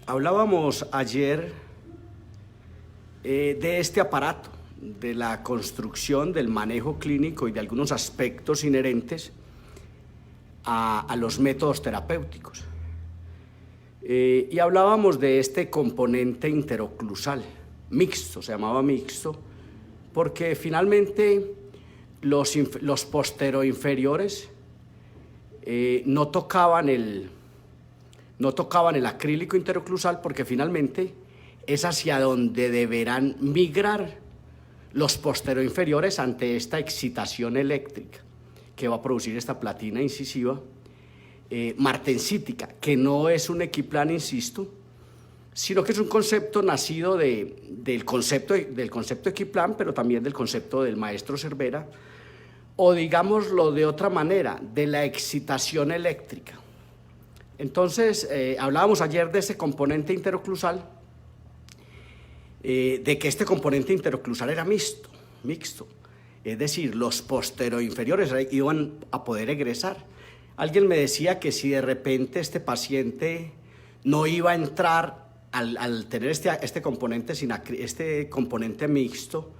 Hablábamos ayer de este aparato, de la construcción, del manejo clínico y de algunos aspectos inherentes a los métodos terapéuticos. Y hablábamos de este componente interoclusal, mixto, se llamaba mixto, porque finalmente los posteroinferiores no tocaban el acrílico interoclusal, porque finalmente es hacia donde deberán migrar los posteroinferiores ante esta excitación eléctrica que va a producir esta platina incisiva martensítica, que no es un equiplan, insisto, sino que es un concepto nacido del concepto equiplan, pero también del concepto del maestro Cervera, o digámoslo de otra manera, de la excitación eléctrica. Entonces, hablábamos ayer de ese componente interoclusal, de que este componente interoclusal era mixto, es decir, los posteroinferiores iban a poder egresar. Alguien me decía que si de repente este paciente no iba a entrar al tener este componente mixto,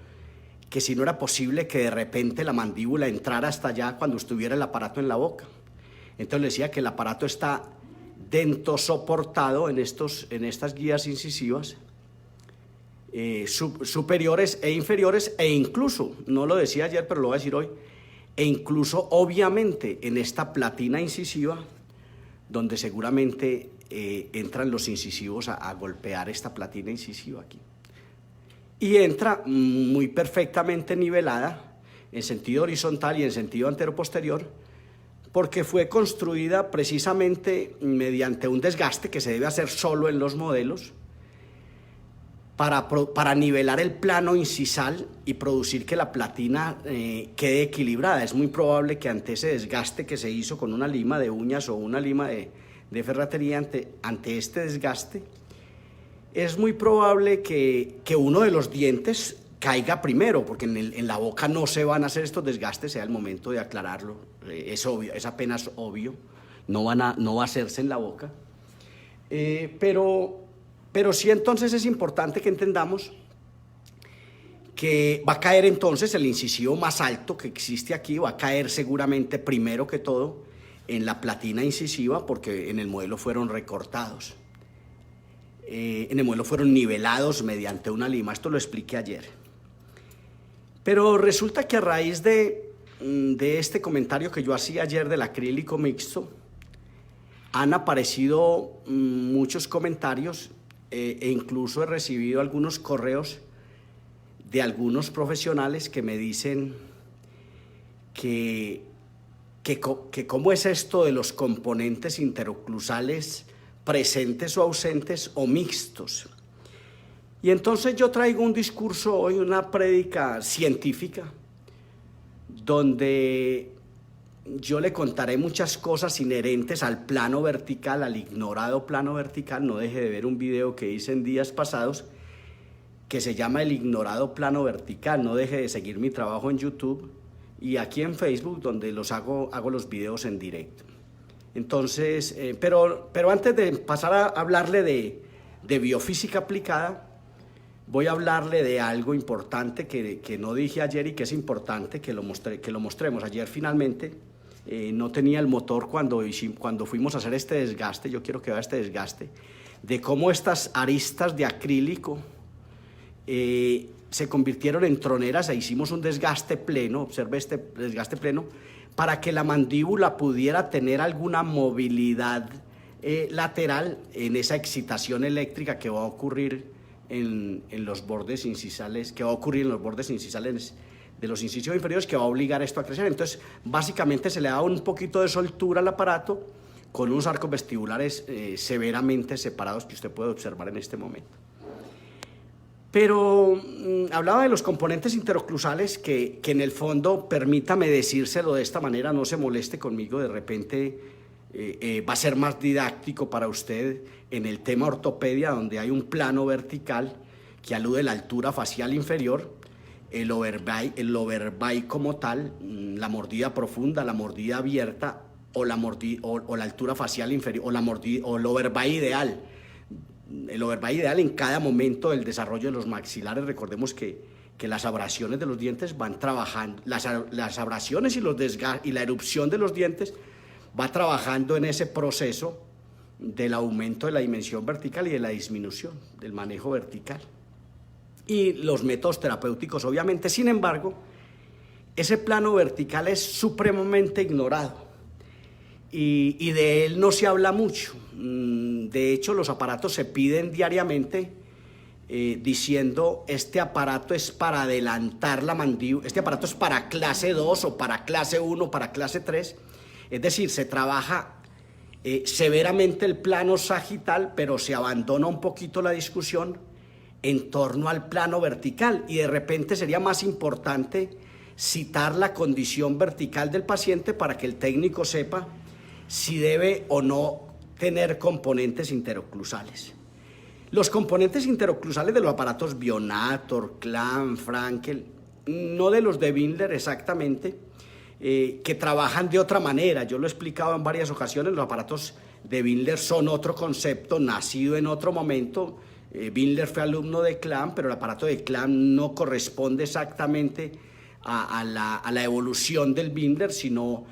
que si no era posible que de repente la mandíbula entrara hasta allá cuando estuviera el aparato en la boca. Entonces le decía que el aparato está dentosoportado en estas guías incisivas superiores e inferiores, e incluso, no lo decía ayer pero lo voy a decir hoy, e incluso obviamente en esta platina incisiva, donde seguramente entran los incisivos a golpear esta platina incisiva aquí. Y entra muy perfectamente nivelada en sentido horizontal y en sentido anteroposterior, porque fue construida precisamente mediante un desgaste que se debe hacer solo en los modelos, para nivelar el plano incisal y producir que la platina quede equilibrada. Es muy probable que ante ese desgaste que se hizo con una lima de uñas o una lima de ferretería, ante este desgaste, es muy probable que uno de los dientes caiga primero, porque en la boca no se van a hacer estos desgastes, sea el momento de aclararlo, es obvio, es apenas obvio, no va a hacerse en la boca, pero sí, entonces es importante que entendamos que va a caer entonces el incisivo más alto que existe aquí, va a caer seguramente primero que todo en la platina incisiva, porque en el modelo fueron recortados, en el modelo fueron nivelados mediante una lima. Esto lo expliqué ayer. Pero resulta que a raíz de este comentario que yo hacía ayer del acrílico mixto, han aparecido muchos comentarios e incluso he recibido algunos correos de algunos profesionales que me dicen que cómo es esto de los componentes interoclusales presentes o ausentes o mixtos. Y entonces yo traigo un discurso hoy, una prédica científica, donde yo le contaré muchas cosas inherentes al plano vertical, al ignorado plano vertical. No deje de ver un video que hice en días pasados que se llama El ignorado plano vertical. No deje de seguir mi trabajo en YouTube y aquí en Facebook, donde hago los videos en directo. Entonces, pero antes de pasar a hablarle de biofísica aplicada, voy a hablarle de algo importante que no dije ayer y que es importante que lo mostremos. Ayer finalmente no tenía el motor cuando fuimos a hacer este desgaste. Yo quiero que vea este desgaste, de cómo estas aristas de acrílico se convirtieron en troneras e hicimos un desgaste pleno. Observe este desgaste pleno para que la mandíbula pudiera tener alguna movilidad lateral en esa excitación eléctrica que va a ocurrir en los bordes incisales, de los incisivos inferiores, que va a obligar esto a crecer. Entonces, básicamente se le da un poquito de soltura al aparato con unos arcos vestibulares severamente separados que usted puede observar en este momento. Pero hablaba de los componentes interoclusales que en el fondo, permítame decírselo de esta manera, no se moleste conmigo, de repente va a ser más didáctico para usted en el tema ortopedia, donde hay un plano vertical que alude a la altura facial inferior, el overbite como tal, la mordida profunda, la mordida abierta o la altura facial inferior o el overbite ideal. el overbite ideal en cada momento del desarrollo de los maxilares. Recordemos que las abrasiones de los dientes van trabajando, las abrasiones y la erupción de los dientes va trabajando en ese proceso del aumento de la dimensión vertical y de la disminución del manejo vertical. Y los métodos terapéuticos, obviamente, sin embargo, ese plano vertical es supremamente ignorado y de él no se habla mucho. De hecho, los aparatos se piden diariamente diciendo: este aparato es para adelantar la mandíbula, este aparato es para clase 2 o para clase 1, para clase 3. Es decir, se trabaja severamente el plano sagital, pero se abandona un poquito la discusión en torno al plano vertical, y de repente sería más importante citar la condición vertical del paciente para que el técnico sepa si debe o no tener componentes interoclusales. Los componentes interoclusales de los aparatos Bionator, Clam, Frankel, no de los de Windler exactamente, que trabajan de otra manera. Yo lo he explicado en varias ocasiones, los aparatos de Windler son otro concepto, nacido en otro momento. Windler fue alumno de Clam, pero el aparato de Clam no corresponde exactamente a la evolución del Windler, sino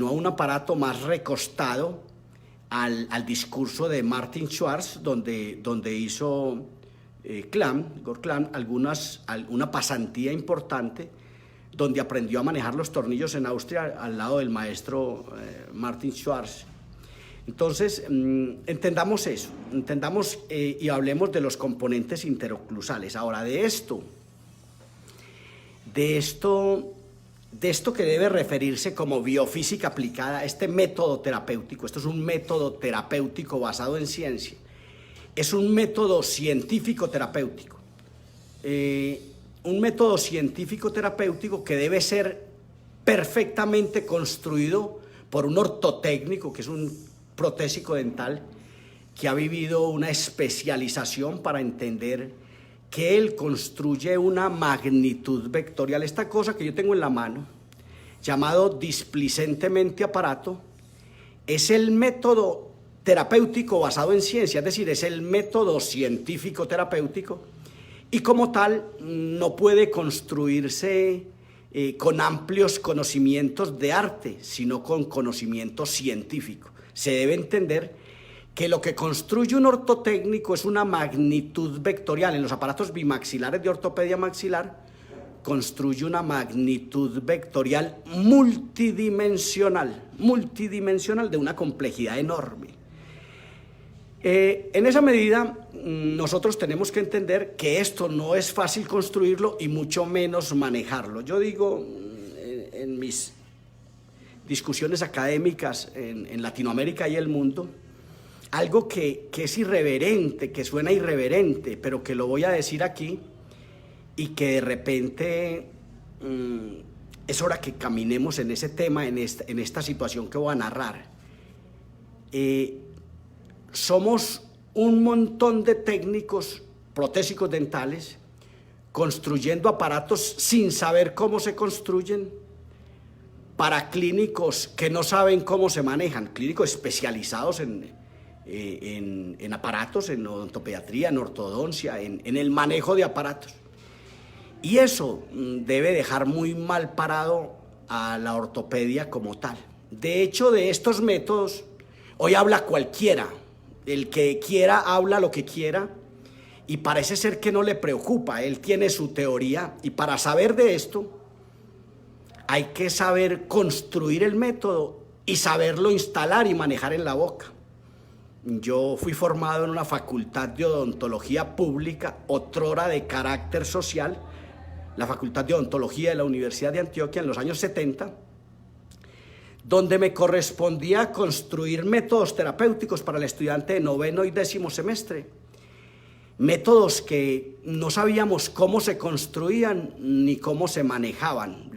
a un aparato más recostado al discurso de Martin Schwarz, donde hizo Igor Clam una pasantía importante, donde aprendió a manejar los tornillos en Austria al lado del maestro Martin Schwarz. Entonces, entendamos eso, y hablemos de los componentes interoclusales. Ahora, de esto que debe referirse como biofísica aplicada, este método terapéutico, esto es un método terapéutico basado en ciencia, es un método científico terapéutico. Un método científico terapéutico que debe ser perfectamente construido por un ortotécnico, que es un protésico dental, que ha vivido una especialización para entender que él construye una magnitud vectorial. Esta cosa que yo tengo en la mano, llamado displicentemente aparato, es el método terapéutico basado en ciencia, es decir, es el método científico terapéutico, y como tal no puede construirse con amplios conocimientos de arte, sino con conocimiento científico. Se debe entender que lo que construye un ortotécnico es una magnitud vectorial. En los aparatos bimaxilares de ortopedia maxilar construye una magnitud vectorial multidimensional de una complejidad enorme. En esa medida, nosotros tenemos que entender que esto no es fácil construirlo y mucho menos manejarlo. Yo digo en mis discusiones académicas en Latinoamérica y el mundo, algo que es irreverente, que suena irreverente, pero que lo voy a decir aquí, y que de repente es hora que caminemos en ese tema, en esta situación que voy a narrar. Somos un montón de técnicos protésicos dentales construyendo aparatos sin saber cómo se construyen, para clínicos que no saben cómo se manejan, clínicos especializados en aparatos, en odontopediatría, en ortodoncia, en el manejo de aparatos. Y eso debe dejar muy mal parado a la ortopedia como tal. De hecho, de estos métodos, hoy habla cualquiera. El que quiera habla lo que quiera y parece ser que no le preocupa. Él tiene su teoría, y para saber de esto hay que saber construir el método y saberlo instalar y manejar en la boca. Yo fui formado en una facultad de odontología pública, otrora de carácter social, la Facultad de Odontología de la Universidad de Antioquia en los años 70, donde me correspondía construir métodos terapéuticos para el estudiante de 9º y 10º semestre. Métodos que no sabíamos cómo se construían ni cómo se manejaban.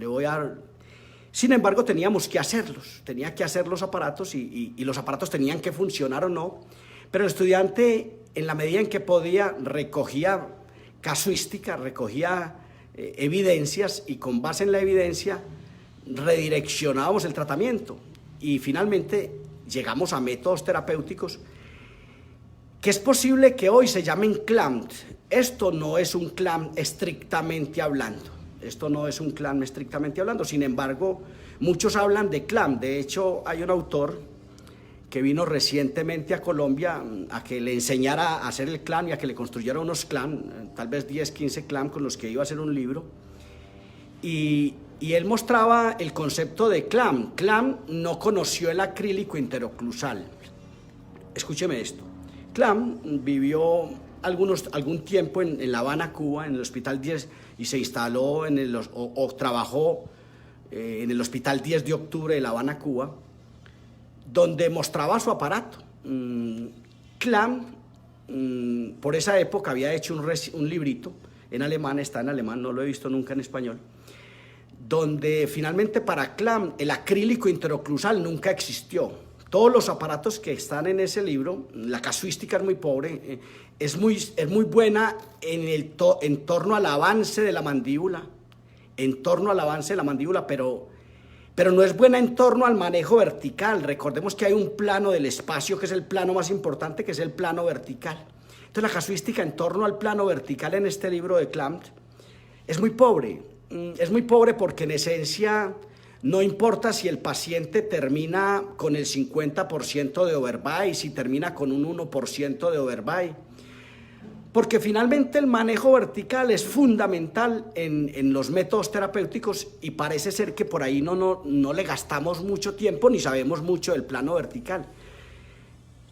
Sin embargo, teníamos que hacerlos. Tenía que hacer los aparatos y los aparatos tenían que funcionar o no. Pero el estudiante, en la medida en que podía, recogía casuística, recogía evidencias, y con base en la evidencia redireccionábamos el tratamiento. Y finalmente llegamos a métodos terapéuticos que es posible que hoy se llamen CLAMP. Esto no es un CLAMP estrictamente hablando. Esto no es un CLAMP estrictamente hablando. Sin embargo, muchos hablan de CLAMP. De hecho, hay un autor que vino recientemente a Colombia a que le enseñara a hacer el CLAMP y a que le construyera unos CLAMP, tal vez 10, 15 CLAMP con los que iba a hacer un libro. Y él mostraba el concepto de CLAMP. CLAMP no conoció el acrílico interoclusal. Escúcheme esto. CLAMP vivió algún tiempo en La Habana, Cuba, en el Hospital 10, y se instaló o trabajó en el Hospital 10 de Octubre de La Habana, Cuba, donde mostraba su aparato. CLAMP, por esa época, había hecho un librito en alemán, está en alemán, no lo he visto nunca en español, donde finalmente para CLAMP el acrílico interoclusal nunca existió. Todos los aparatos que están en ese libro, la casuística es muy pobre, es muy buena en torno al avance de la mandíbula, pero no es buena en torno al manejo vertical. Recordemos que hay un plano del espacio que es el plano más importante, que es el plano vertical. Entonces la casuística en torno al plano vertical en este libro de CLAMP es muy pobre. Es muy pobre porque en esencia no importa si el paciente termina con el 50% de overbite, si termina con un 1% de overbite, porque finalmente el manejo vertical es fundamental en los métodos terapéuticos y parece ser que por ahí no le gastamos mucho tiempo ni sabemos mucho del plano vertical.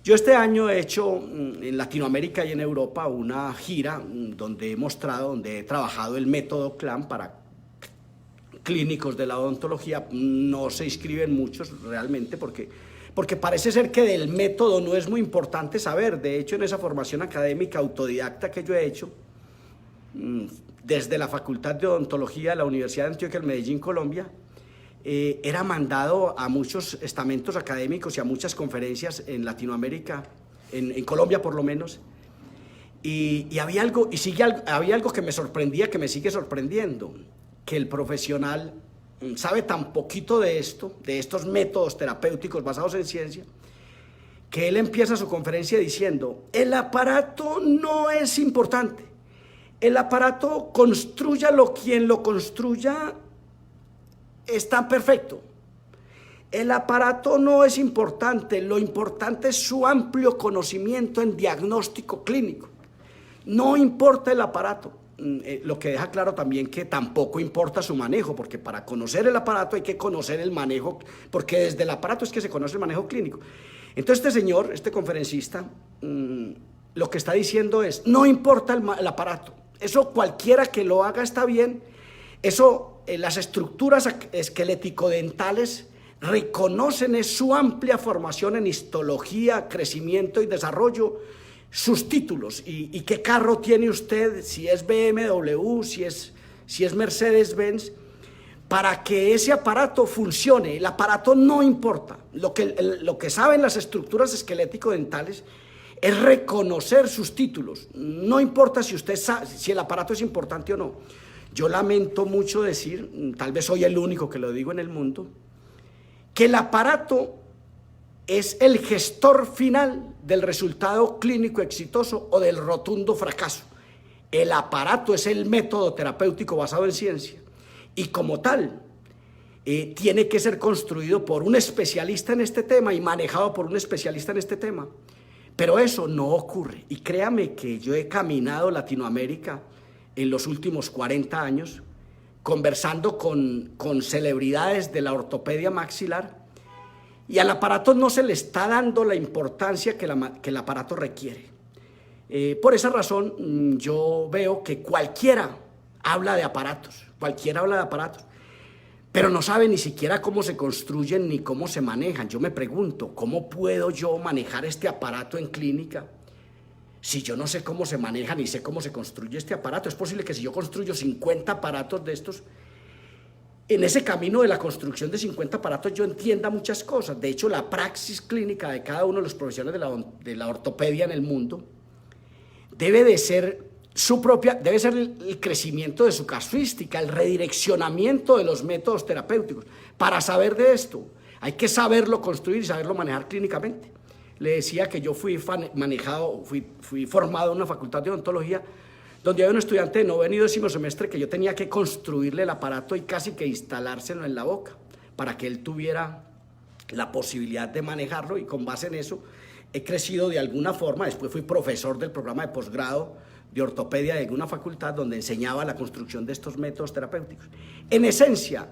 Yo este año he hecho en Latinoamérica y en Europa una gira donde he trabajado el método CLAMP para clínicos de la odontología. No se inscriben muchos realmente porque parece ser que del método no es muy importante saber. De hecho, en esa formación académica autodidacta que yo he hecho, desde la Facultad de Odontología de la Universidad de Antioquia, en Medellín, Colombia, era mandado a muchos estamentos académicos y a muchas conferencias en Latinoamérica, en Colombia por lo menos, y había algo que me sorprendía, que me sigue sorprendiendo, que el profesional sabe tan poquito de estos métodos terapéuticos basados en ciencia, que él empieza su conferencia diciendo: el aparato no es importante, el aparato, constrúyalo quien lo construya, está perfecto. El aparato no es importante, lo importante es su amplio conocimiento en diagnóstico clínico. No importa el aparato. Lo que deja claro también que tampoco importa su manejo, porque para conocer el aparato hay que conocer el manejo, porque desde el aparato es que se conoce el manejo clínico. Entonces este señor, este conferencista, lo que está diciendo es: no importa el aparato, eso cualquiera que lo haga está bien, eso las estructuras esquelético-dentales reconocen su amplia formación en histología, crecimiento y desarrollo, sus títulos, y qué carro tiene usted, si es BMW, si es Mercedes-Benz, para que ese aparato funcione. El aparato no importa. Lo que saben las estructuras esquelético-dentales es reconocer sus títulos. No importa si usted sabe, si el aparato es importante o no. Yo lamento mucho decir, tal vez soy el único que lo digo en el mundo, que el aparato es el gestor final del resultado clínico exitoso o del rotundo fracaso. El aparato es el método terapéutico basado en ciencia y como tal tiene que ser construido por un especialista en este tema y manejado por un especialista en este tema. Pero eso no ocurre, y créame que yo he caminado Latinoamérica en los últimos 40 años conversando con celebridades de la ortopedia maxilar, y al aparato no se le está dando la importancia que el aparato requiere. Por esa razón yo veo que cualquiera habla de aparatos, pero no sabe ni siquiera cómo se construyen ni cómo se manejan. Yo me pregunto, ¿cómo puedo yo manejar este aparato en clínica si yo no sé cómo se maneja ni sé cómo se construye este aparato? Es posible que si yo construyo 50 aparatos de estos, en ese camino de la construcción de 50 aparatos yo entienda muchas cosas. De hecho, la praxis clínica de cada uno de los profesionales de la ortopedia en el mundo debe ser el crecimiento de su casuística, el redireccionamiento de los métodos terapéuticos. Para saber de esto, hay que saberlo construir y saberlo manejar clínicamente. le decía que yo fui formado en una facultad de odontología, donde había un estudiante de noveno y décimo semestre que yo tenía que construirle el aparato y casi que instalárselo en la boca para que él tuviera la posibilidad de manejarlo, y con base en eso he crecido de alguna forma. Después fui profesor del programa de posgrado de ortopedia de alguna facultad donde enseñaba la construcción de estos métodos terapéuticos. En esencia,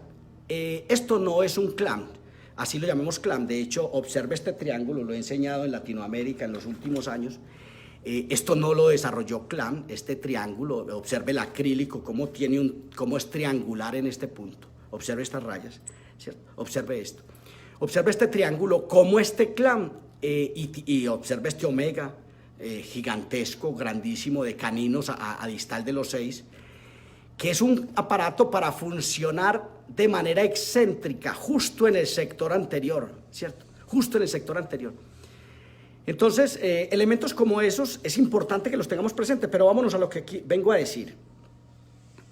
esto no es un clamp, así lo llamamos clamp. De hecho, observe este triángulo, lo he enseñado en Latinoamérica en los últimos años. Esto no lo desarrolló clamp, este triángulo. Observe el acrílico, cómo es triangular en este punto. Observe estas rayas, ¿cierto? Observe esto. Observe este triángulo, cómo este clamp, y observe este omega gigantesco, grandísimo, de caninos a distal de los 6, que es un aparato para funcionar de manera excéntrica, justo en el sector anterior, ¿cierto? Justo en el sector anterior. Entonces, elementos como esos es importante que los tengamos presentes, pero vámonos a lo que aquí vengo a decir.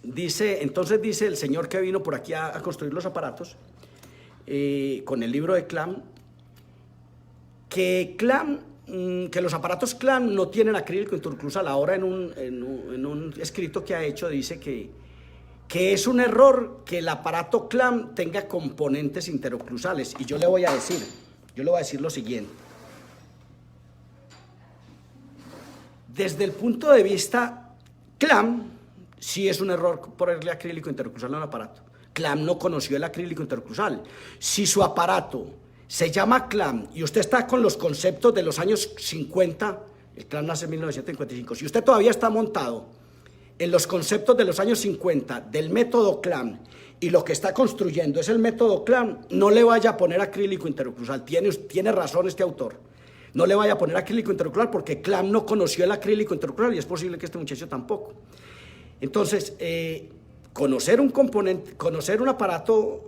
Entonces dice el señor que vino por aquí a construir los aparatos, con el libro de Clamp, que los aparatos Clamp no tienen acrílico interoclusal. Ahora en un escrito que ha hecho dice que es un error que el aparato Clamp tenga componentes interoclusales, y yo le voy a decir lo siguiente. Desde el punto de vista Clamp, sí es un error ponerle acrílico interoclusal a un aparato. Clamp no conoció el acrílico interoclusal. Si su aparato se llama Clamp y usted está con los conceptos de los años 50, el Clamp nace en 1955, si usted todavía está montado en los conceptos de los años 50 del método Clamp y lo que está construyendo es el método Clamp, no le vaya a poner acrílico interoclusal. Tiene razón este autor. No le vaya a poner acrílico interoclusal porque Clamp no conoció el acrílico interoclusal, y es posible que este muchacho tampoco. Entonces, conocer un componente, conocer un aparato,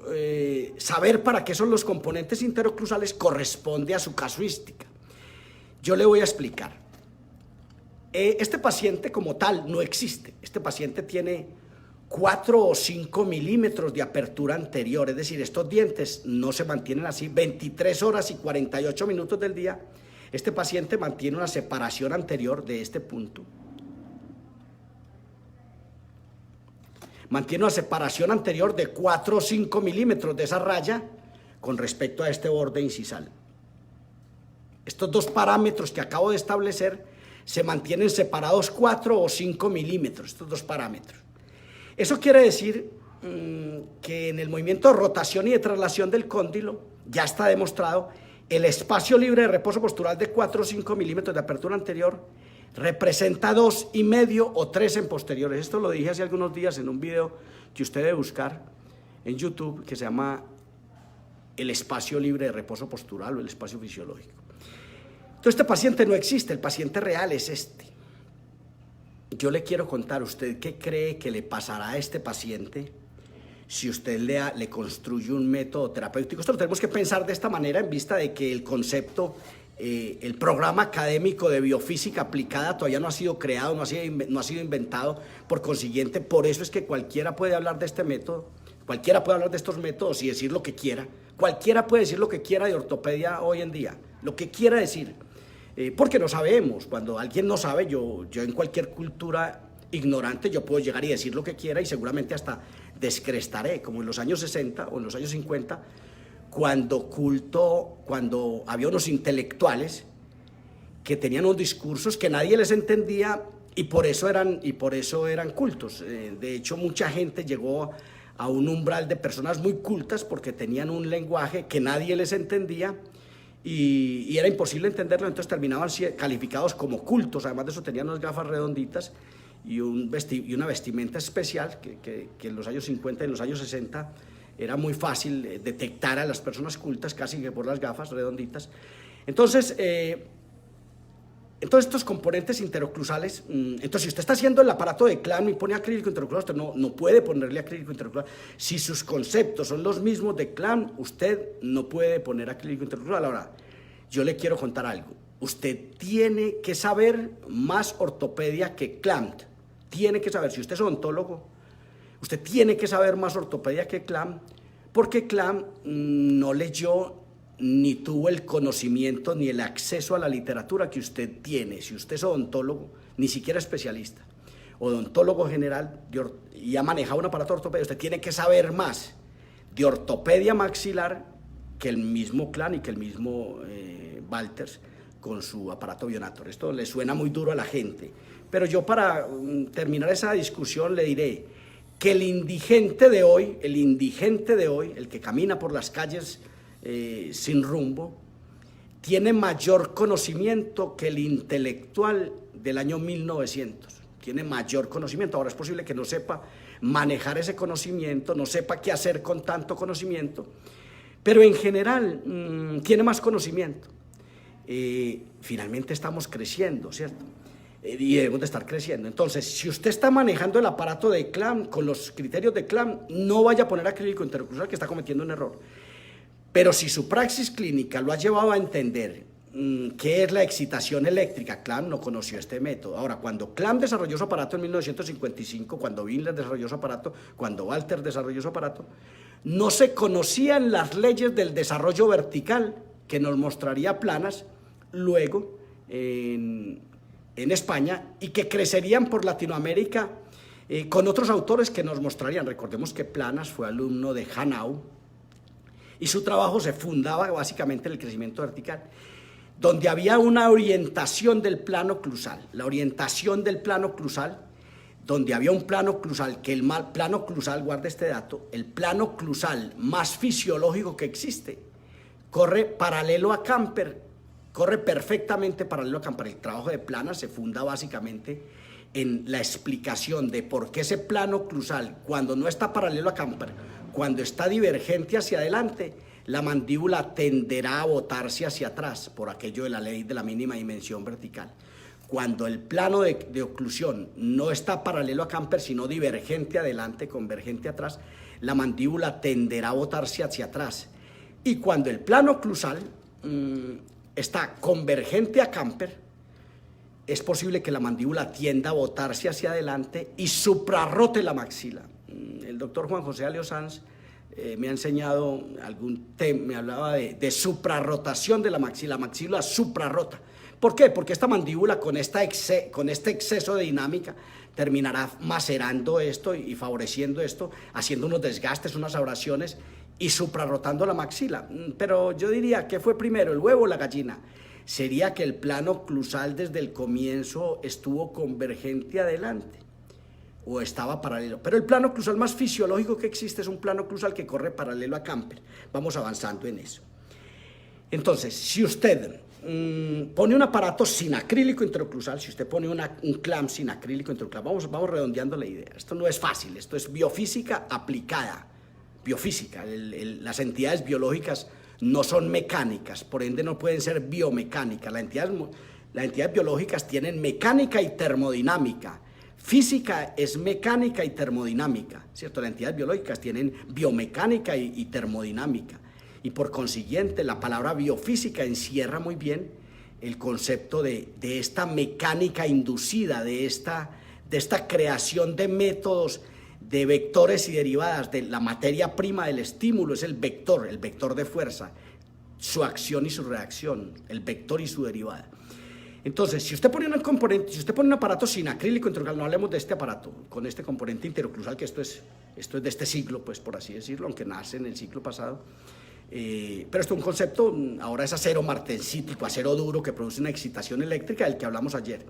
saber para qué son los componentes interoclusales corresponde a su casuística. Yo le voy a explicar. Este paciente como tal no existe. Este paciente tiene 4 o 5 milímetros de apertura anterior, es decir, estos dientes no se mantienen así 23 horas y 48 minutos del día. Este paciente mantiene una separación anterior de este punto. Mantiene una separación anterior de 4 o 5 milímetros de esa raya con respecto a este borde incisal. Estos dos parámetros que acabo de establecer se mantienen separados 4 o 5 milímetros, estos dos parámetros. Eso quiere decir que en el movimiento de rotación y de traslación del cóndilo ya está demostrado el espacio libre de reposo postural de 4 o 5 milímetros de apertura anterior representa 2,5 o 3 en posteriores. Esto lo dije hace algunos días en un video que usted debe buscar en YouTube, que se llama el espacio libre de reposo postural o el espacio fisiológico. Entonces, este paciente no existe, el paciente real es este. Yo le quiero contar, ¿usted qué cree que le pasará a este paciente si usted le construye un método terapéutico? Esto lo tenemos que pensar de esta manera en vista de que el concepto, el programa académico de biofísica aplicada todavía no ha sido creado, no ha sido inventado. Por consiguiente, por eso es que cualquiera puede hablar de este método, cualquiera puede hablar de estos métodos y decir lo que quiera. Cualquiera puede decir lo que quiera de ortopedia hoy en día, lo que quiera decir. Porque no sabemos. Cuando alguien no sabe, yo en cualquier cultura ignorante yo puedo llegar y decir lo que quiera y seguramente hasta descrestaré, como en los años 60 o en los años 50, cuando había unos intelectuales que tenían unos discursos que nadie les entendía y por eso eran cultos. De hecho, mucha gente llegó a un umbral de personas muy cultas porque tenían un lenguaje que nadie les entendía y era imposible entenderlo, entonces terminaban calificados como cultos. Además de eso tenían unas gafas redonditas y una vestimenta especial que en los años 50 y en los años 60 era muy fácil detectar a las personas cultas casi que por las gafas redonditas. Entonces estos componentes interoclusales, entonces si usted está haciendo el aparato de Clamp y pone acrílico interoclusal, usted no puede ponerle acrílico interoclusal. Si sus conceptos son los mismos de Clamp, usted no puede poner acrílico interoclusal. Ahora, yo le quiero contar algo. Usted tiene que saber más ortopedia que Clamp. Tiene que saber, si usted es odontólogo, usted tiene que saber más ortopedia que Clamp, porque Clamp no leyó ni tuvo el conocimiento ni el acceso a la literatura que usted tiene. Si usted es odontólogo, ni siquiera especialista, odontólogo general y ha manejado un aparato ortopedia, usted tiene que saber más de ortopedia maxilar que el mismo Klein y que el mismo Walters con su aparato Bionator. Esto le suena muy duro a la gente, pero yo para terminar esa discusión le diré que el indigente de hoy, el que camina por las calles sin rumbo, tiene mayor conocimiento que el intelectual del año 1900. Tiene mayor conocimiento. Ahora es posible que no sepa manejar ese conocimiento, no sepa qué hacer con tanto conocimiento, pero en general tiene más conocimiento. Finalmente estamos creciendo, ¿cierto? Y debemos de estar creciendo. Entonces, si usted está manejando el aparato de Klein con los criterios de Klein, no vaya a poner acrílico interoclusal, que está cometiendo un error. Pero si su praxis clínica lo ha llevado a entender qué es la excitación eléctrica, Klein no conoció este método. Ahora, cuando Klein desarrolló su aparato en 1955, cuando Windler desarrolló su aparato, cuando Walter desarrolló su aparato, no se conocían las leyes del desarrollo vertical que nos mostraría Planas luego en España y que crecerían por Latinoamérica con otros autores que nos mostrarían. Recordemos que Planas fue alumno de Hanau y su trabajo se fundaba básicamente en el crecimiento vertical, donde había una orientación del plano clusal, la orientación del plano clusal, donde había un plano clusal, que el plano clusal, guarda este dato, el plano clusal más fisiológico que existe, corre paralelo a Camper, corre perfectamente paralelo a Camper. El trabajo de Planas se funda básicamente en la explicación de por qué ese plano clusal, cuando no está paralelo a Camper, cuando está divergente hacia adelante, la mandíbula tenderá a botarse hacia atrás por aquello de la ley de la mínima dimensión vertical. Cuando el plano de oclusión no está paralelo a Camper, sino divergente adelante, convergente atrás, la mandíbula tenderá a botarse hacia atrás. Y cuando el plano clusal está convergente a Camper, es posible que la mandíbula tienda a botarse hacia adelante y suprarrote la maxila. El doctor Juan José Aleo Sanz me ha enseñado me hablaba de suprarrotación de la maxila suprarrota. ¿Por qué? Porque esta mandíbula con este exceso de dinámica terminará macerando esto y favoreciendo esto, haciendo unos desgastes, unas abrasiones y suprarrotando la maxila. Pero yo diría, ¿qué fue primero, el huevo o la gallina? Sería que el plano clusal desde el comienzo estuvo convergente adelante o estaba paralelo. Pero el plano clusal más fisiológico que existe es un plano clusal que corre paralelo a Camper. Vamos avanzando en eso. Entonces, si usted pone un aparato sin acrílico interoclusal, si usted pone un clamp sin acrílico interoclusal, vamos redondeando la idea. Esto no es fácil, esto es biofísica aplicada. Biofísica, las entidades biológicas no son mecánicas, por ende no pueden ser biomecánicas. Las entidades biológicas tienen mecánica y termodinámica. Física es mecánica y termodinámica, ¿cierto? Las entidades biológicas tienen biomecánica y termodinámica. Y por consiguiente, la palabra biofísica encierra muy bien el concepto de esta mecánica inducida, de esta creación de métodos, de vectores y derivadas, de la materia prima del estímulo, es el vector de fuerza, su acción y su reacción, el vector y su derivada. Entonces, si usted pone un aparato sin acrílico interoclusal, no hablemos de este aparato, con este componente interoclusal, que esto es de este siglo, pues por así decirlo, aunque nace en el siglo pasado, pero esto es un concepto, ahora es acero martensítico, acero duro, que produce una excitación eléctrica del que hablamos ayer.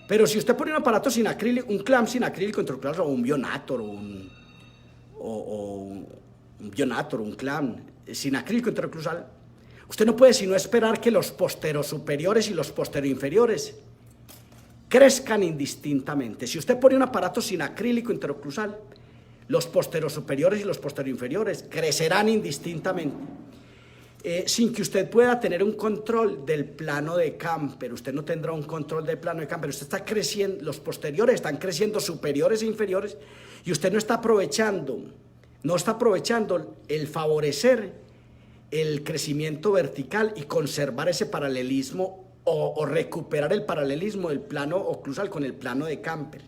Pero si usted pone un aparato sin acrílico, un clamp sin acrílico interoclusal, o un Bionator, un Bionator, un clamp sin acrílico interoclusal, usted no puede sino esperar que los posterosuperiores y los posteroinferiores crezcan indistintamente. Si usted pone un aparato sin acrílico interoclusal, los posterosuperiores y los posteroinferiores crecerán indistintamente, sin que usted pueda tener un control del plano de Camper. Usted no tendrá un control del plano de Camper. Usted está creciendo, los posteriores están creciendo superiores e inferiores, y usted no está aprovechando el favorecer el crecimiento vertical y conservar ese paralelismo o recuperar el paralelismo del plano oclusal con el plano de Camper.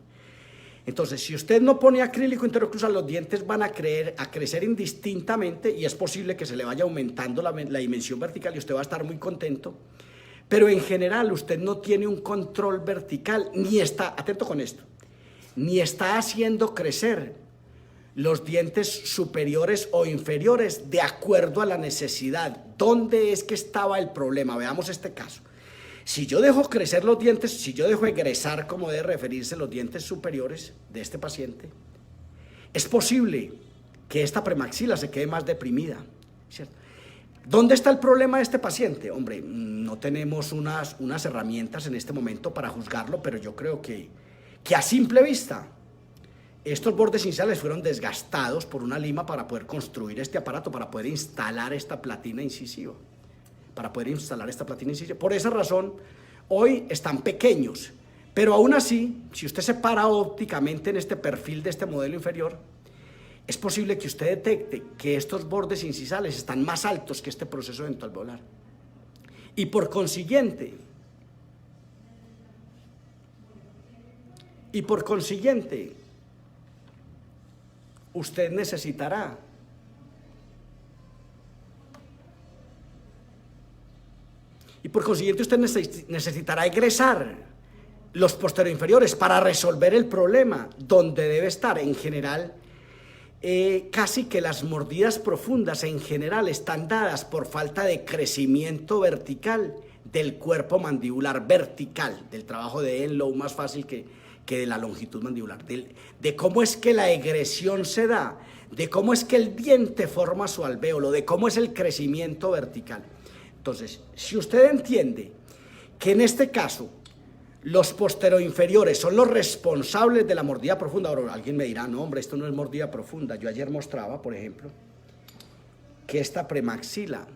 Entonces, si usted no pone acrílico interoclusal, los dientes van a crecer indistintamente y es posible que se le vaya aumentando la dimensión vertical y usted va a estar muy contento. Pero en general usted no tiene un control vertical, ni está, atento con esto, ni está haciendo crecer los dientes superiores o inferiores de acuerdo a la necesidad. ¿Dónde es que estaba el problema? Veamos este caso. Si yo dejo crecer los dientes, si yo dejo egresar, como debe referirse, los dientes superiores de este paciente, es posible que esta premaxila se quede más deprimida, ¿cierto? ¿Dónde está el problema de este paciente? Hombre, no tenemos unas herramientas en este momento para juzgarlo, pero yo creo que a simple vista estos bordes iniciales fueron desgastados por una lima para poder construir este aparato, para poder instalar esta platina incisiva. Por esa razón, hoy están pequeños, pero aún así, si usted se para ópticamente en este perfil de este modelo inferior, es posible que usted detecte que estos bordes incisales están más altos que este proceso dentoalveolar. Y por consiguiente, usted necesitará egresar los posteriores para resolver el problema donde debe estar. En general, casi que las mordidas profundas en general están dadas por falta de crecimiento vertical del cuerpo mandibular vertical, del trabajo de Enlow más fácil que de la longitud mandibular, de cómo es que la egresión se da, de cómo es que el diente forma su alvéolo, de cómo es el crecimiento vertical. Entonces, si usted entiende que en este caso los posteroinferiores son los responsables de la mordida profunda, ahora alguien me dirá, no hombre, esto no es mordida profunda. Yo ayer mostraba, por ejemplo, que esta premaxila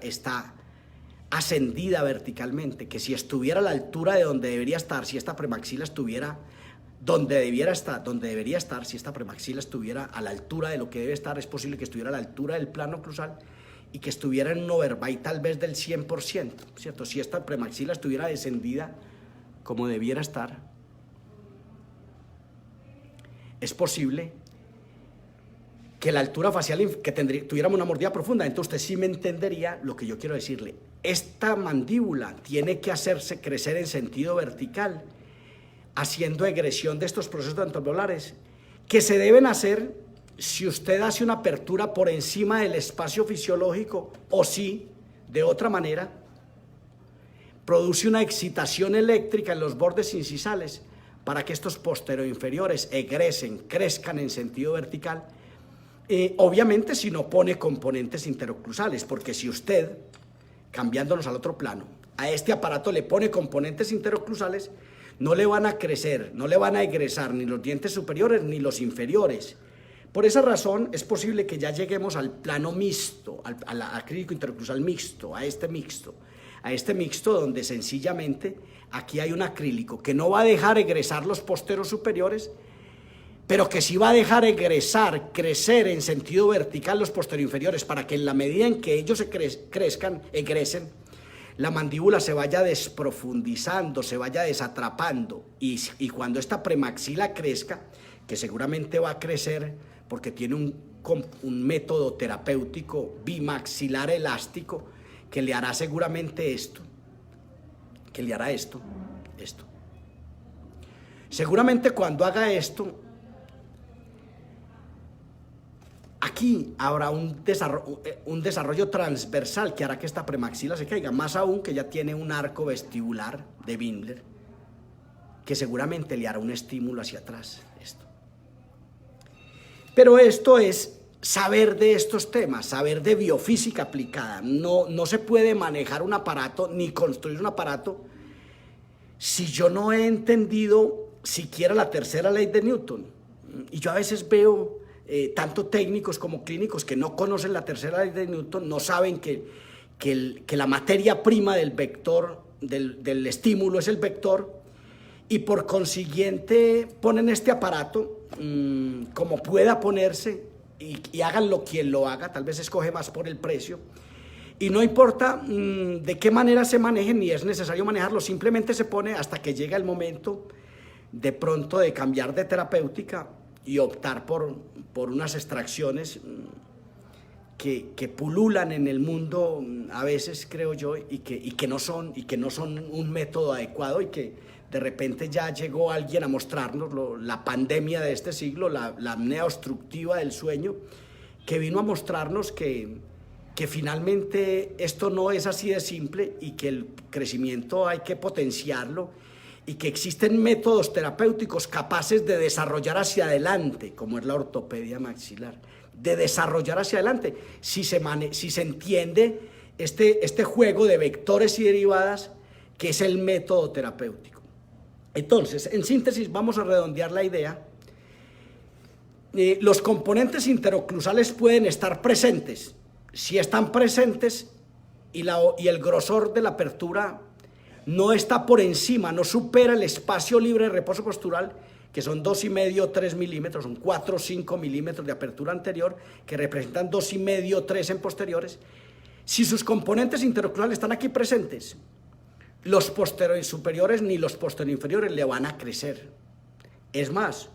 está ascendida verticalmente, que si estuviera a la altura de donde debería estar, si esta premaxila estuviera donde debería estar, si esta premaxila estuviera a la altura de lo que debe estar, es posible que estuviera a la altura del plano oclusal y que estuviera en un overbite tal vez del 100%, ¿cierto? Si esta premaxila estuviera descendida como debiera estar, es posible que la altura facial, que tuviéramos una mordida profunda. Entonces usted sí me entendería lo que yo quiero decirle. Esta mandíbula tiene que hacerse crecer en sentido vertical, haciendo egresión de estos procesos dentoalveolares, que se deben hacer si usted hace una apertura por encima del espacio fisiológico, o si, de otra manera, produce una excitación eléctrica en los bordes incisales para que estos posteroinferiores crezcan en sentido vertical. Obviamente si no pone componentes interoclusales, porque si usted, cambiándonos al otro plano, a este aparato le pone componentes interoclusales, no le van a crecer, no le van a egresar ni los dientes superiores ni los inferiores. Por esa razón es posible que ya lleguemos al plano mixto, al acrílico interoclusal mixto, a este mixto donde sencillamente aquí hay un acrílico que no va a dejar egresar los posteros superiores, pero que sí va a dejar crecer en sentido vertical los posteroinferiores, para que en la medida en que ellos egresen, la mandíbula se vaya desprofundizando, se vaya desatrapando, y cuando esta premaxila crezca, que seguramente va a crecer porque tiene un método terapéutico bimaxilar elástico que le hará seguramente esto. Seguramente cuando haga esto, aquí habrá un desarrollo transversal que hará que esta premaxila se caiga, más aún que ya tiene un arco vestibular de Windler que seguramente le hará un estímulo hacia atrás. Pero esto es saber de estos temas, saber de biofísica aplicada. No se puede manejar un aparato ni construir un aparato si yo no he entendido siquiera la tercera ley de Newton. Y yo a veces veo tanto técnicos como clínicos que no conocen la tercera ley de Newton, no saben que la materia prima del vector, del estímulo es el vector, y por consiguiente ponen este aparato como pueda ponerse y háganlo quien lo haga, tal vez escoge más por el precio, y no importa de qué manera se maneje, ni es necesario manejarlo, simplemente se pone hasta que llega el momento de pronto de cambiar de terapéutica y optar por unas extracciones que pululan en el mundo a veces, creo yo, y que no son un método adecuado, y que de repente ya llegó alguien a mostrarnos la pandemia de este siglo, la apnea obstructiva del sueño, que vino a mostrarnos que finalmente esto no es así de simple, y que el crecimiento hay que potenciarlo, y que existen métodos terapéuticos capaces de desarrollar hacia adelante, como es la ortopedia maxilar, de desarrollar hacia adelante, si se entiende este juego de vectores y derivadas que es el método terapéutico. Entonces, en síntesis, vamos a redondear la idea. Los componentes interoclusales pueden estar presentes. Si están presentes y el grosor de la apertura no está por encima, no supera el espacio libre de reposo postural, que son 2,5 o 3 milímetros, son 4 o 5 milímetros de apertura anterior, que representan 2,5 o 3 en posteriores. Si sus componentes interoclusales están aquí presentes, los posteriores superiores ni los posteriores inferiores le van a crecer. Es más,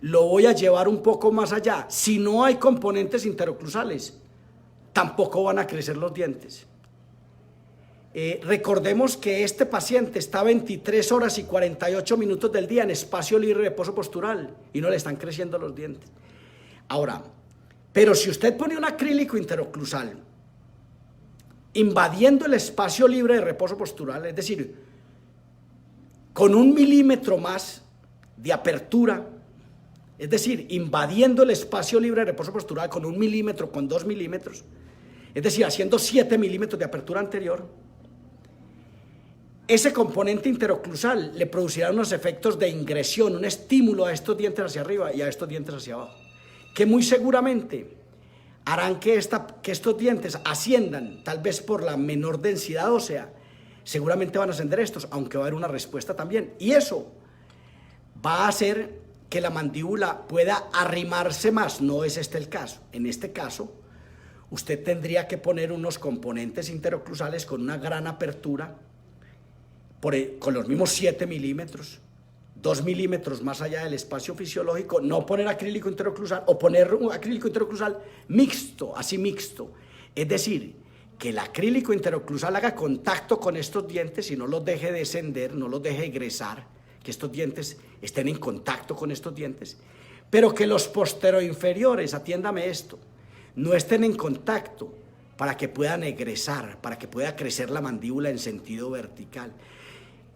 lo voy a llevar un poco más allá. Si no hay componentes interoclusales, tampoco van a crecer los dientes. Recordemos que este paciente está 23 horas y 48 minutos del día en espacio libre de reposo postural y no le están creciendo los dientes. Ahora, pero si usted pone un acrílico interoclusal invadiendo el espacio libre de reposo postural, es decir, con 1 milímetro más de apertura, es decir, invadiendo el espacio libre de reposo postural con 1 milímetro, con 2 milímetros, es decir, haciendo 7 milímetros de apertura anterior, ese componente interoclusal le producirá unos efectos de ingresión, un estímulo a estos dientes hacia arriba y a estos dientes hacia abajo, que muy seguramente harán que estos dientes asciendan, tal vez por la menor densidad ósea, seguramente van a ascender estos, aunque va a haber una respuesta también. Y eso va a hacer que la mandíbula pueda arrimarse más. No es este el caso. En este caso, usted tendría que poner unos componentes interoclusales con una gran apertura, con los mismos 7 milímetros, 2 milímetros más allá del espacio fisiológico, no poner acrílico interoclusal, o poner un acrílico interoclusal mixto, así mixto. Es decir, que el acrílico interoclusal haga contacto con estos dientes y no los deje descender, no los deje egresar, que estos dientes estén en contacto con estos dientes, pero que los posteroinferiores, atiéndame esto, no estén en contacto para que puedan egresar, para que pueda crecer la mandíbula en sentido vertical.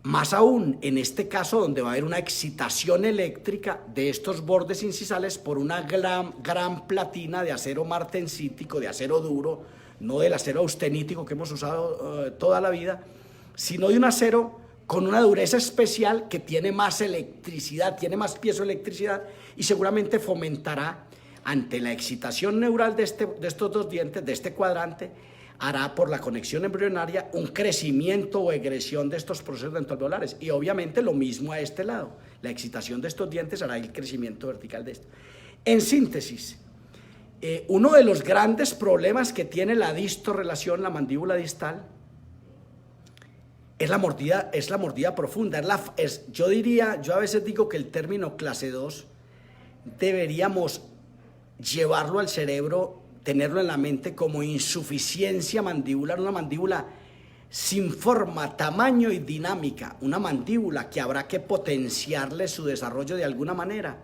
Más aún en este caso, donde va a haber una excitación eléctrica de estos bordes incisales por una gran platina de acero martensítico, de acero duro, no del acero austenítico que hemos usado toda la vida, sino de un acero con una dureza especial que tiene más electricidad, tiene más piezoelectricidad, y seguramente fomentará, ante la excitación neural de estos dos dientes, de este cuadrante, hará por la conexión embrionaria un crecimiento o egresión de estos procesos dentoalveolares. Y obviamente lo mismo a este lado. La excitación de estos dientes hará el crecimiento vertical de esto. En síntesis, uno de los grandes problemas que tiene la distorrelación, la mandíbula distal, es la mordida profunda. Yo a veces digo que el término clase 2 deberíamos llevarlo al cerebro, tenerlo en la mente como insuficiencia mandibular, una mandíbula sin forma, tamaño y dinámica, una mandíbula que habrá que potenciarle su desarrollo de alguna manera,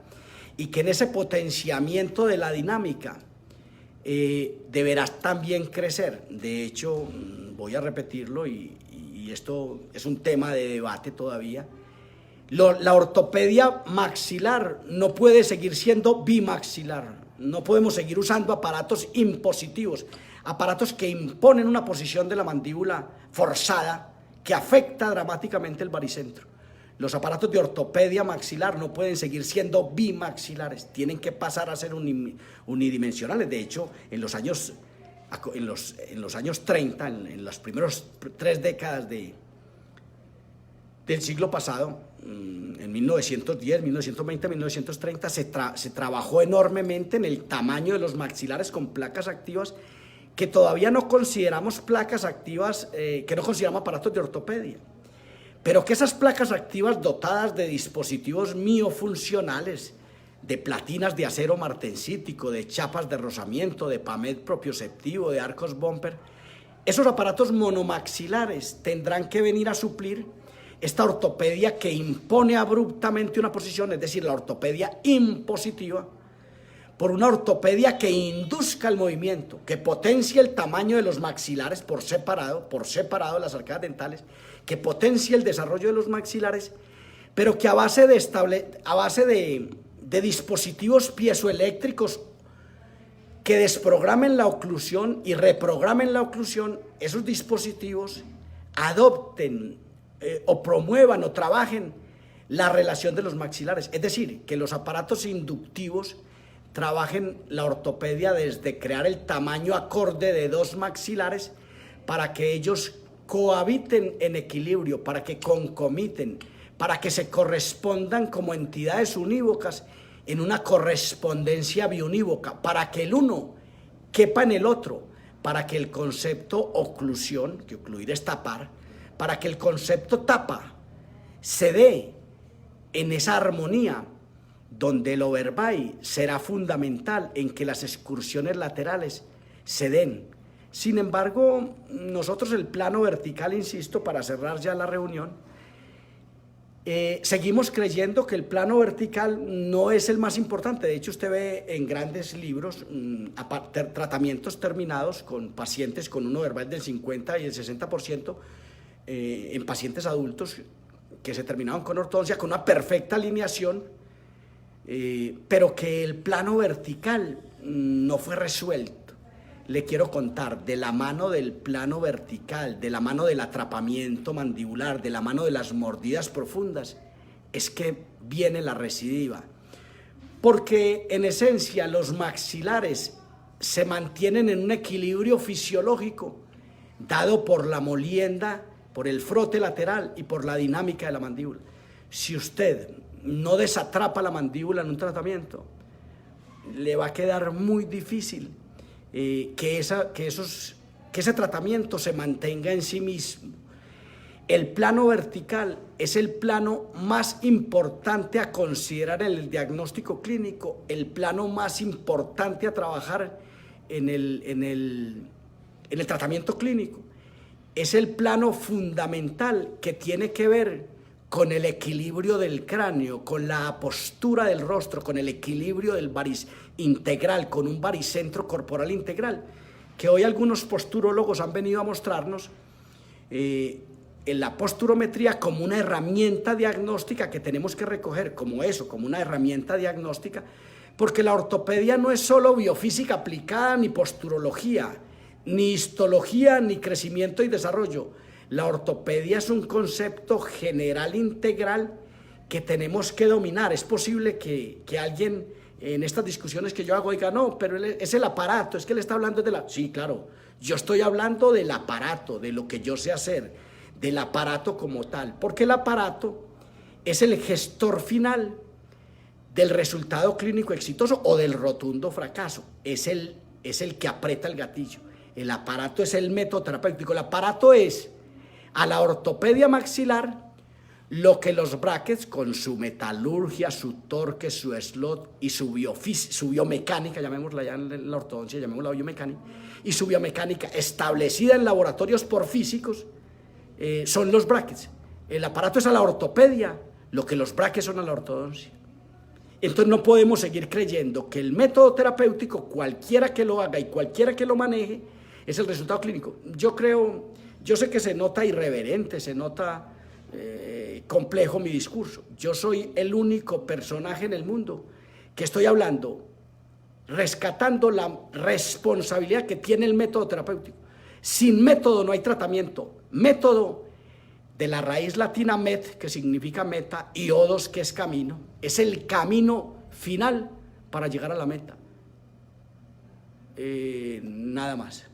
y que en ese potenciamiento de la dinámica deberá también crecer. De hecho, voy a repetirlo, y esto es un tema de debate todavía, la ortopedia maxilar no puede seguir siendo bimaxilar. No podemos seguir usando aparatos impositivos, aparatos que imponen una posición de la mandíbula forzada que afecta dramáticamente el baricentro. Los aparatos de ortopedia maxilar no pueden seguir siendo bimaxilares, tienen que pasar a ser unidimensionales. De hecho, en los años 30, en las primeras 3 décadas del siglo pasado, en 1910, 1920, 1930, se trabajó enormemente en el tamaño de los maxilares con placas activas, que todavía no consideramos placas activas, que no consideramos aparatos de ortopedia. pero que esas placas activas dotadas de dispositivos miofuncionales, de platinas de acero martensítico, de chapas de rozamiento, de PAMED propioceptivo, de arcos bumper, esos aparatos monomaxilares tendrán que venir a suplir esta ortopedia que impone abruptamente una posición, es decir, la ortopedia impositiva, por una ortopedia que induzca el movimiento, que potencie el tamaño de los maxilares por separado de las arcadas dentales, que potencie el desarrollo de los maxilares, pero que a base de dispositivos piezoeléctricos que desprogramen la oclusión y reprogramen la oclusión, esos dispositivos adopten o promuevan o trabajen la relación de los maxilares. Es decir, que los aparatos inductivos trabajen la ortopedia desde crear el tamaño acorde de dos maxilares para que ellos cohabiten en equilibrio, para que concomiten, para que se correspondan como entidades unívocas en una correspondencia biunívoca, para que el uno quepa en el otro, para que el concepto oclusión, que ocluir es tapar, para que el concepto tapa se dé en esa armonía donde el overbay será fundamental en que las excursiones laterales se den. Sin embargo, nosotros el plano vertical, insisto, para cerrar ya la reunión, seguimos creyendo que el plano vertical no es el más importante. De hecho, usted ve en grandes libros tratamientos terminados con pacientes con un overbite del 50 y el 60% en pacientes adultos que se terminaron con ortodoncia, con una perfecta alineación, pero que el plano vertical no fue resuelto. Le quiero contar, de la mano del plano vertical, de la mano del atrapamiento mandibular, de la mano de las mordidas profundas, es que viene la recidiva. Porque en esencia los maxilares se mantienen en un equilibrio fisiológico dado por la molienda, por el frote lateral y por la dinámica de la mandíbula. Si usted no desatrapa la mandíbula en un tratamiento, le va a quedar muy difícil que ese tratamiento se mantenga en sí mismo. El plano vertical es el plano más importante a considerar en el diagnóstico clínico, el plano más importante a trabajar en el tratamiento clínico. Es el plano fundamental que tiene que ver con el equilibrio del cráneo, con la postura del rostro, con el equilibrio del integral, con un baricentro corporal integral, que hoy algunos posturólogos han venido a mostrarnos en la posturometría como una herramienta diagnóstica que tenemos que recoger como eso, como una herramienta diagnóstica, porque la ortopedia no es solo biofísica aplicada, ni posturología, ni histología, ni crecimiento y desarrollo. La ortopedia es un concepto general integral que tenemos que dominar. Es posible que alguien en estas discusiones que yo hago diga, no, pero es el aparato, es que él está hablando de la... Sí, claro, yo estoy hablando del aparato, de lo que yo sé hacer, del aparato como tal, porque el aparato es el gestor final del resultado clínico exitoso o del rotundo fracaso, es el que aprieta el gatillo. El aparato es el método terapéutico, el aparato es a la ortopedia maxilar lo que los brackets con su metalurgia, su torque, su slot y su biomecánica, llamémosla ya en la ortodoncia, llamémosla biomecánica, y su biomecánica establecida en laboratorios porfísicos, son los brackets. El aparato es a la ortopedia lo que los brackets son a la ortodoncia. Entonces no podemos seguir creyendo que el método terapéutico, cualquiera que lo haga y cualquiera que lo maneje, es el resultado clínico. Yo sé que se nota irreverente, se nota complejo mi discurso. Yo soy el único personaje en el mundo que estoy hablando, rescatando la responsabilidad que tiene el método terapéutico. Sin método no hay tratamiento. Método de la raíz latina met, que significa meta, y odos, que es camino. Es el camino final para llegar a la meta. Nada más.